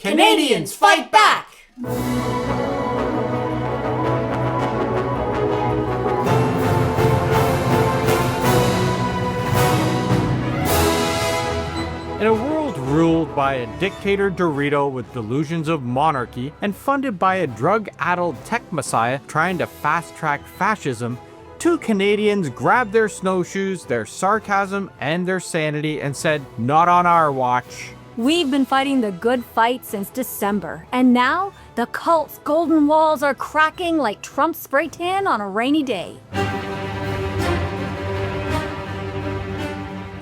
Canadians, fight back! In a world ruled by a dictator Dorito with delusions of monarchy and funded by a drug-addled tech messiah trying to fast-track fascism, two Canadians grabbed their snowshoes, their sarcasm, and their sanity and said, "Not on our watch." We've been fighting the good fight since December, and now the cult's golden walls are cracking like Trump's spray tan on a rainy day.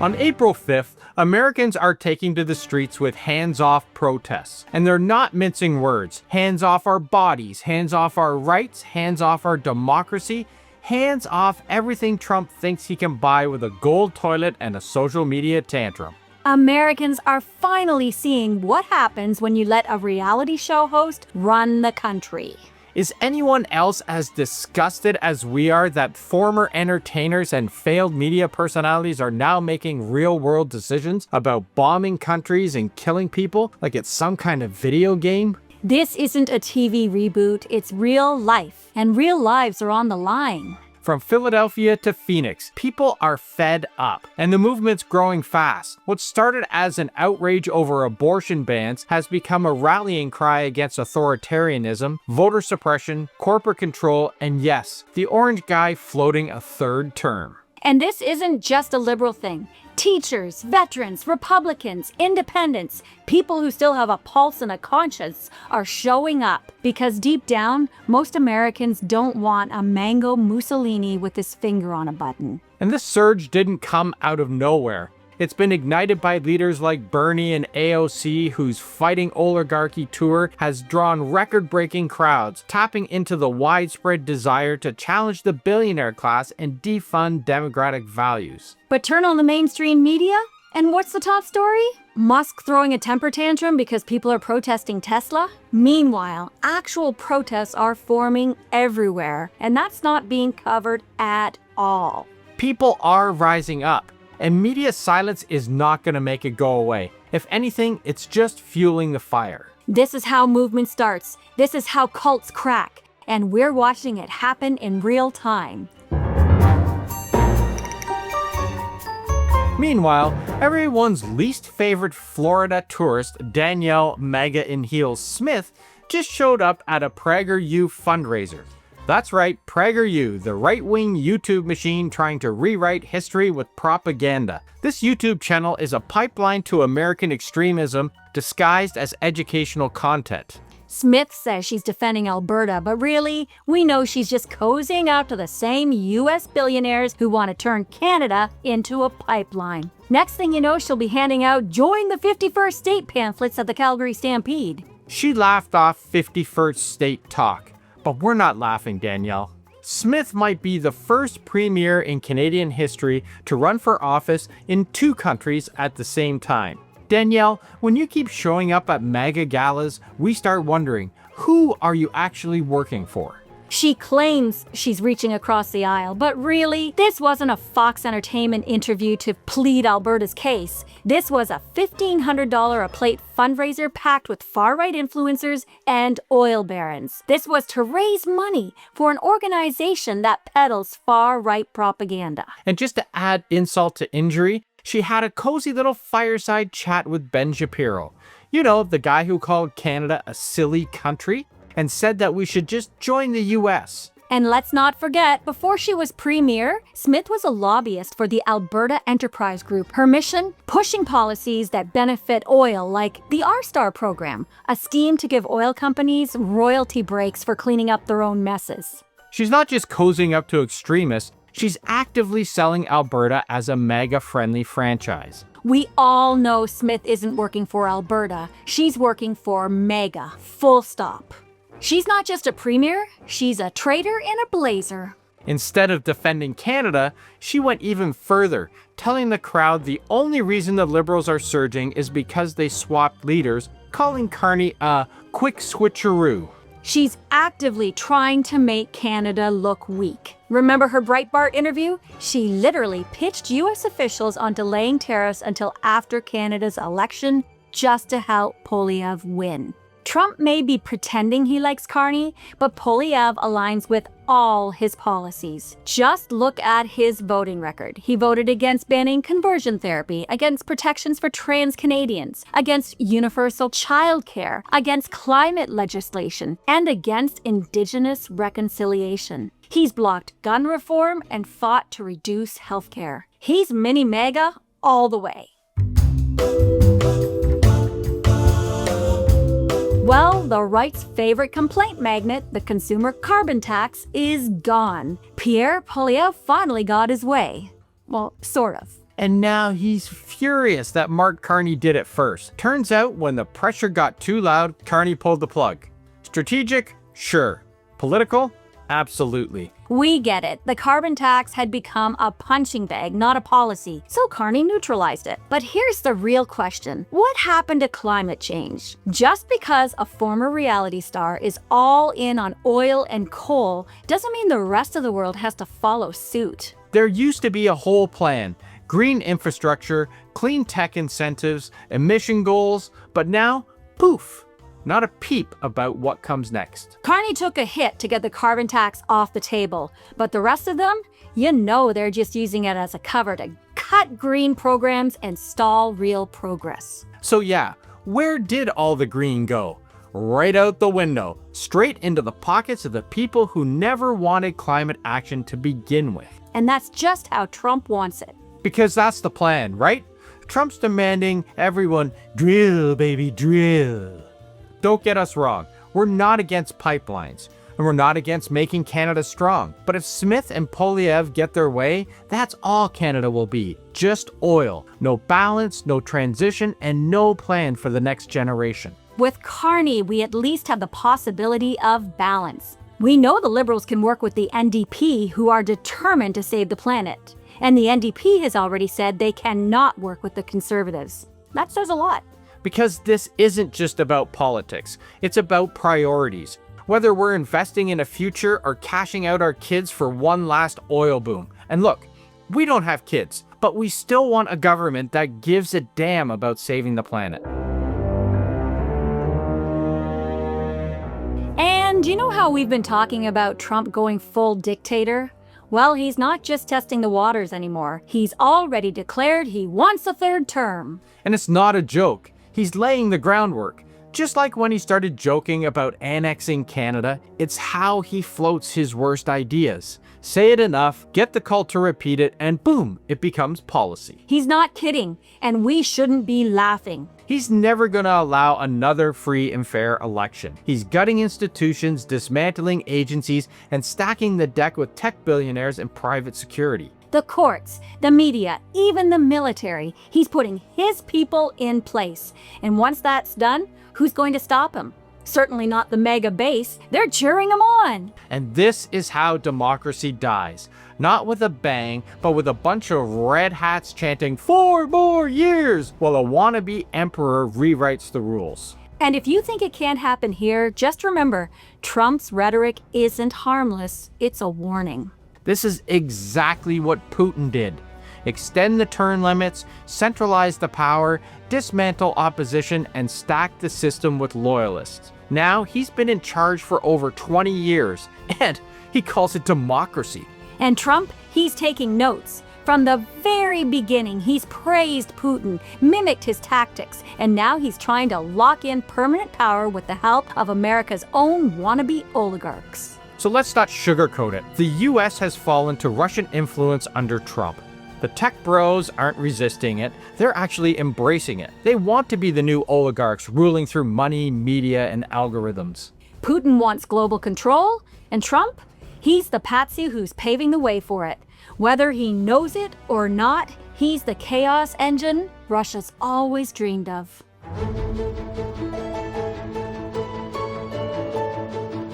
On April 5th, Americans are taking to the streets with hands-off protests. And they're not mincing words. Hands off our bodies, hands off our rights, hands off our democracy, hands off everything Trump thinks he can buy with a gold toilet and a social media tantrum. Americans are finally seeing what happens when you let a reality show host run the country. Is anyone else as disgusted as we are that former entertainers and failed media personalities are now making real-world decisions about bombing countries and killing people like it's some kind of video game? This isn't a TV reboot, it's real life, and real lives are on the line. From Philadelphia to Phoenix, people are fed up, and the movement's growing fast. What started as an outrage over abortion bans has become a rallying cry against authoritarianism, voter suppression, corporate control, and yes, the orange guy floating a third term. And this isn't just a liberal thing. Teachers, veterans, Republicans, independents, people who still have a pulse and a conscience are showing up because deep down, most Americans don't want a mango Mussolini with his finger on a button. And this surge didn't come out of nowhere. It's been ignited by leaders like Bernie and AOC, whose Fighting Oligarchy tour has drawn record-breaking crowds, tapping into the widespread desire to challenge the billionaire class and defund democratic values. But turn on the mainstream media, and what's the top story? Musk throwing a temper tantrum because people are protesting Tesla? Meanwhile, actual protests are forming everywhere, and that's not being covered at all. People are rising up. And media silence is not going to make it go away. If anything, it's just fueling the fire. This is how movement starts. This is how cults crack. And we're watching it happen in real time. Meanwhile, everyone's least favorite Florida tourist, Danielle MAGA in Heels Smith, just showed up at a PragerU fundraiser. That's right, PragerU, the right-wing YouTube machine trying to rewrite history with propaganda. This YouTube channel is a pipeline to American extremism disguised as educational content. Smith says she's defending Alberta, but really, we know she's just cozying up to the same US billionaires who want to turn Canada into a pipeline. Next thing you know, she'll be handing out Join the 51st State pamphlets at the Calgary Stampede. She laughed off 51st State talk. But we're not laughing, Danielle. Smith might be the first premier in Canadian history to run for office in two countries at the same time. Danielle, when you keep showing up at MAGA galas, we start wondering, who are you actually working for? She claims she's reaching across the aisle, but really, this wasn't a Fox Entertainment interview to plead Alberta's case. This was a $1,500 a plate fundraiser packed with far-right influencers and oil barons. This was to raise money for an organization that peddles far-right propaganda. And just to add insult to injury, she had a cozy little fireside chat with Ben Shapiro. You know, the guy who called Canada a silly country and said that we should just join the US. And let's not forget, before she was premier, Smith was a lobbyist for the Alberta Enterprise Group. Her mission? Pushing policies that benefit oil, like the R-Star program, a scheme to give oil companies royalty breaks for cleaning up their own messes. She's not just cozying up to extremists, she's actively selling Alberta as a MAGA-friendly franchise. We all know Smith isn't working for Alberta. She's working for MAGA, full stop. She's not just a premier, she's a traitor in a blazer. Instead of defending Canada, she went even further, telling the crowd the only reason the Liberals are surging is because they swapped leaders, calling Carney a quick switcheroo. She's actively trying to make Canada look weak. Remember her Breitbart interview? She literally pitched US officials on delaying tariffs until after Canada's election just to help Poilievre win. Trump may be pretending he likes Carney, but Poilievre aligns with all his policies. Just look at his voting record. He voted against banning conversion therapy, against protections for trans Canadians, against universal childcare, against climate legislation, and against Indigenous reconciliation. He's blocked gun reform and fought to reduce healthcare. He's mini MAGA all the way. Well, the right's favorite complaint magnet, the consumer carbon tax, is gone. Pierre Poilievre finally got his way. Well, sort of. And now he's furious that Mark Carney did it first. Turns out when the pressure got too loud, Carney pulled the plug. Strategic? Sure. Political? Absolutely. We get it. The carbon tax had become a punching bag, not a policy, so Carney neutralized it. But here's the real question. What happened to climate change? Just because a former reality star is all in on oil and coal doesn't mean the rest of the world has to follow suit. There used to be a whole plan. Green infrastructure, clean tech incentives, emission goals, but now, poof. Not a peep about what comes next. Carney took a hit to get the carbon tax off the table, but the rest of them, you know they're just using it as a cover to cut green programs and stall real progress. So yeah, where did all the green go? Right out the window, straight into the pockets of the people who never wanted climate action to begin with. And that's just how Trump wants it. Because that's the plan, right? Trump's demanding everyone drill, baby, drill. Don't get us wrong, we're not against pipelines, and we're not against making Canada strong. But if Smith and Poilievre get their way, that's all Canada will be. Just oil. No balance, no transition, and no plan for the next generation. With Carney, we at least have the possibility of balance. We know the Liberals can work with the NDP, who are determined to save the planet. And the NDP has already said they cannot work with the Conservatives. That says a lot. Because this isn't just about politics, it's about priorities. Whether we're investing in a future or cashing out our kids for one last oil boom. And look, we don't have kids, but we still want a government that gives a damn about saving the planet. And you know how we've been talking about Trump going full dictator? Well, he's not just testing the waters anymore. He's already declared he wants a third term. And it's not a joke. He's laying the groundwork. Just like when he started joking about annexing Canada, it's how he floats his worst ideas. Say it enough, get the cult to repeat it, and boom, it becomes policy. He's not kidding, and we shouldn't be laughing. He's never gonna allow another free and fair election. He's gutting institutions, dismantling agencies, and stacking the deck with tech billionaires and private security. The courts, the media, even the military. He's putting his people in place. And once that's done, who's going to stop him? Certainly not the mega base. They're cheering him on. And this is how democracy dies. Not with a bang, but with a bunch of red hats chanting 4 more years while a wannabe emperor rewrites the rules. And if you think it can't happen here, just remember, Trump's rhetoric isn't harmless. It's a warning. This is exactly what Putin did. Extend the term limits, centralize the power, dismantle opposition, and stack the system with loyalists. Now he's been in charge for over 20 years, and he calls it democracy. And Trump, he's taking notes. From the very beginning, he's praised Putin, mimicked his tactics, and now he's trying to lock in permanent power with the help of America's own wannabe oligarchs. So let's not sugarcoat it. The US has fallen to Russian influence under Trump. The tech bros aren't resisting it, they're actually embracing it. They want to be the new oligarchs ruling through money, media, and algorithms. Putin wants global control, and Trump? He's the patsy who's paving the way for it. Whether he knows it or not, he's the chaos engine Russia's always dreamed of.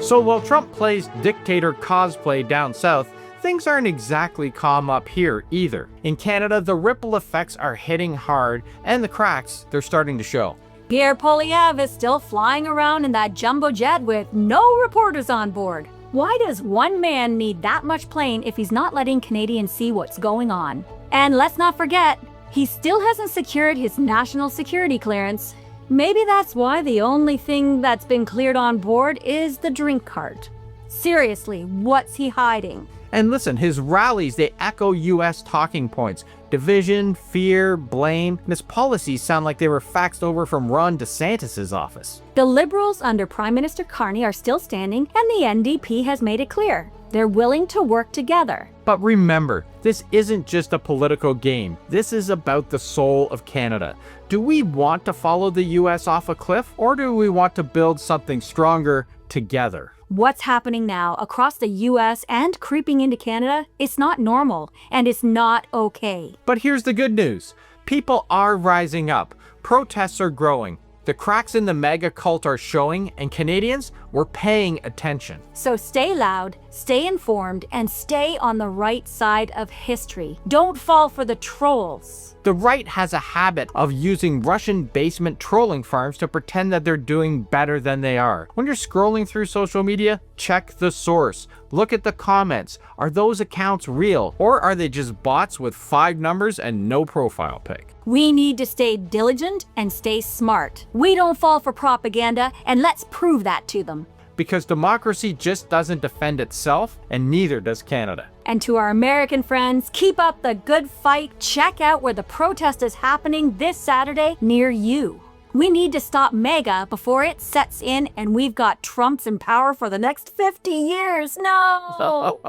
So while Trump plays dictator cosplay down south, things aren't exactly calm up here either. In Canada, the ripple effects are hitting hard, and the cracks, they're starting to show. Pierre Poilievre is still flying around in that jumbo jet with no reporters on board. Why does one man need that much plane if he's not letting Canadians see what's going on? And let's not forget, he still hasn't secured his national security clearance. Maybe that's why the only thing that's been cleared on board is the drink cart. Seriously, what's he hiding? And listen, his rallies, they echo US talking points. Division, fear, blame, and his policies sound like they were faxed over from Ron DeSantis' office. The Liberals under Prime Minister Carney are still standing, and the NDP has made it clear. They're willing to work together. But remember, this isn't just a political game. This is about the soul of Canada. Do we want to follow the US off a cliff, or do we want to build something stronger together? What's happening now across the US and creeping into Canada is not normal, and it's not okay. But here's the good news. People are rising up. Protests are growing. The cracks in the MAGA cult are showing, and Canadians were paying attention. So stay loud, stay informed, and stay on the right side of history. Don't fall for the trolls. The right has a habit of using Russian basement trolling farms to pretend that they're doing better than they are. When you're scrolling through social media, check the source. Look at the comments. Are those accounts real, or are they just bots with 5 numbers and no profile pic? We need to stay diligent and stay smart. We don't fall for propaganda, and let's prove that to them. Because democracy just doesn't defend itself, and neither does Canada. And to our American friends, keep up the good fight. Check out where the protest is happening this Saturday near you. We need to stop MAGA before it sets in and we've got Trumps in power for the next 50 years. No!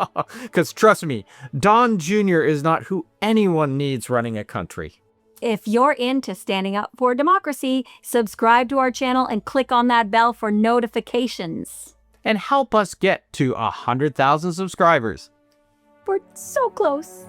Because trust me, Don Jr. is not who anyone needs running a country. If you're into standing up for democracy, subscribe to our channel and click on that bell for notifications. And help us get to 100,000 subscribers. We're so close.